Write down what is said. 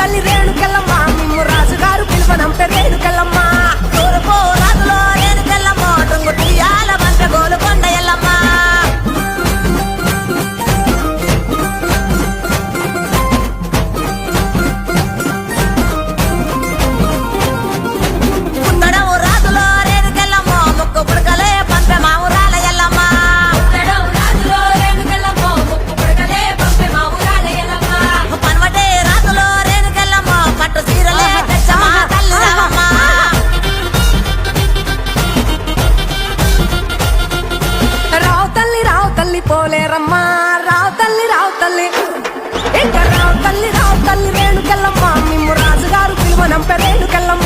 తల్లి రేణుకెళ్ళమ్మ మిమ్ము రాజుగారు పిలువనంపే రేణుకెళ్ళమ్మ తూర్పు రాజులో రేణుకెళ్ళమ్మ టుంగు తీయాల మంట గోలుకొండ ఎల్లమ్మ పుత్తడవు రాజులో రేణుకెళ్ళమ్మ ముక్కు పుడకలే పంపె మా ఊరాల ఎల్లమ్మ పన్వటే రాజులో రేణుకెళ్ళమ్మ పట్టు చీరలే తెచ్చ మా తల్లి రావమ్మ రావు తల్లి పోలేరమ్మా రావు తల్లి ఇంకా రావు తల్లి రేణుకెళ్ళమ్మ మిమ్ము రాజుగారు పిలువనంపే రేణుకెళ్ళమ్మ